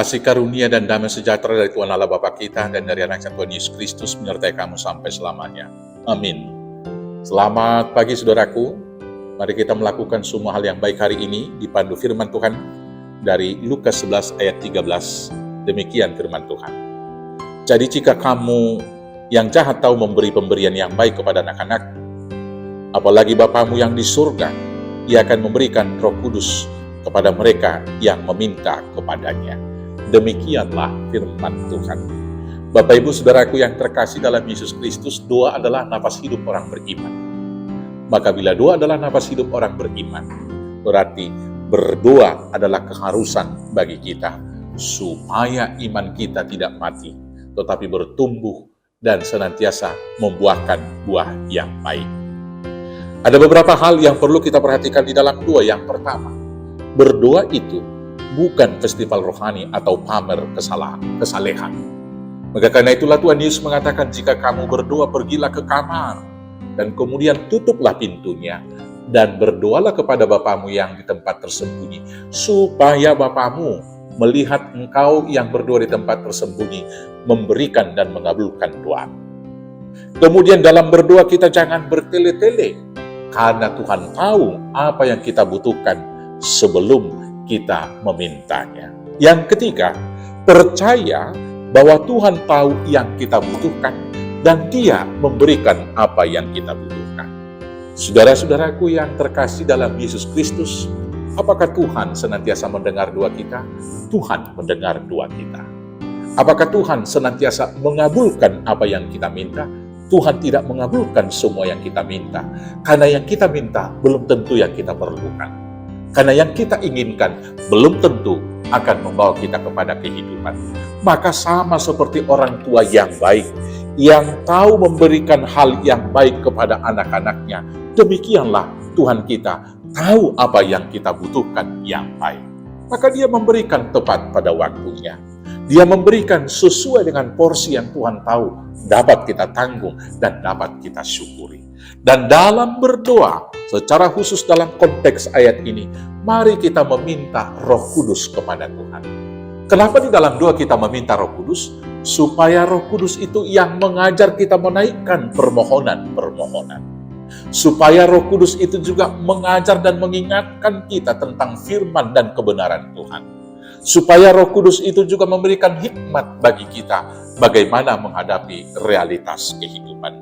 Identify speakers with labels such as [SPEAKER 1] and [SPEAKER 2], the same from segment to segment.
[SPEAKER 1] Kasih karunia dan damai sejahtera dari Tuhan Allah Bapa kita dan dari anak Tuhan Yesus Kristus menyertai kamu sampai selamanya. Amin. Selamat pagi saudaraku. Mari kita melakukan semua hal yang baik hari ini dipandu firman Tuhan dari Lukas 11 ayat 13. Demikian firman Tuhan. Jadi jika kamu yang jahat tahu memberi pemberian yang baik kepada anak-anak, apalagi Bapamu yang di surga, Ia akan memberikan Roh Kudus kepada mereka yang meminta kepadanya. Demikianlah firman Tuhan. Bapak Ibu Saudaraku yang terkasih dalam Yesus Kristus, doa adalah nafas hidup orang beriman. Maka bila doa adalah nafas hidup orang beriman, berarti berdoa adalah keharusan bagi kita, supaya iman kita tidak mati, tetapi bertumbuh dan senantiasa membuahkan buah yang baik. Ada beberapa hal yang perlu kita perhatikan di dalam doa. Yang pertama, berdoa itu bukan festival rohani atau pamer kesalehan. Maka karena itulah Tuhan Yesus mengatakan, jika kamu berdoa, pergilah ke kamar, dan kemudian tutuplah pintunya, dan berdoalah kepada Bapamu yang di tempat tersembunyi, supaya Bapamu melihat engkau yang berdoa di tempat tersembunyi, memberikan dan mengabulkan doa. Kemudian dalam berdoa kita jangan bertele-tele, karena Tuhan tahu apa yang kita butuhkan sebelum kita memintanya. Yang ketiga, percaya bahwa Tuhan tahu yang kita butuhkan dan Dia memberikan apa yang kita butuhkan. Saudara-saudaraku yang terkasih dalam Yesus Kristus, apakah Tuhan senantiasa mendengar doa kita? Tuhan mendengar doa kita. Apakah Tuhan senantiasa mengabulkan apa yang kita minta? Tuhan tidak mengabulkan semua yang kita minta, karena yang kita minta belum tentu yang kita perlukan. Karena yang kita inginkan belum tentu akan membawa kita kepada kehidupan. Maka sama seperti orang tua yang baik, yang tahu memberikan hal yang baik kepada anak-anaknya, demikianlah Tuhan kita tahu apa yang kita butuhkan yang baik. Maka Dia memberikan tepat pada waktunya. Dia memberikan sesuai dengan porsi yang Tuhan tahu dapat kita tanggung dan dapat kita syukuri. Dan dalam berdoa, secara khusus dalam konteks ayat ini, mari kita meminta Roh Kudus kepada Tuhan. Kenapa di dalam doa kita meminta Roh Kudus? Supaya Roh Kudus itu yang mengajar kita menaikkan permohonan-permohonan. Supaya Roh Kudus itu juga mengajar dan mengingatkan kita tentang firman dan kebenaran Tuhan. Supaya Roh Kudus itu juga memberikan hikmat bagi kita bagaimana menghadapi realitas kehidupan.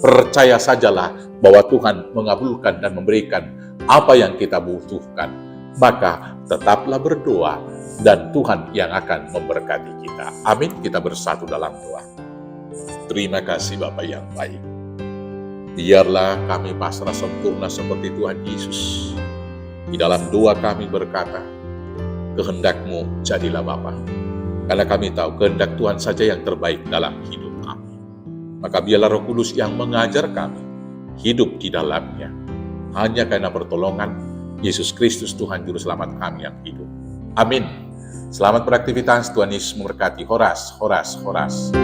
[SPEAKER 1] Percaya sajalah bahwa Tuhan mengabulkan dan memberikan apa yang kita butuhkan. Maka tetaplah berdoa dan Tuhan yang akan memberkati kita. Amin. Kita bersatu dalam doa. Terima kasih Bapa yang baik. Biarlah kami pasrah sempurna seperti Tuhan Yesus. Di dalam doa kami berkata, kehendak-Mu jadilah Bapa. Karena kami tahu kehendak Tuhan saja yang terbaik dalam hidup kami. Maka biarlah Roh Kudus yang mengajar kami hidup di dalamnya. Hanya karena pertolongan Yesus Kristus Tuhan Juru Selamat kami yang hidup. Amin. Selamat beraktivitas. Tuhan Yesus memberkati. Horas, horas, horas.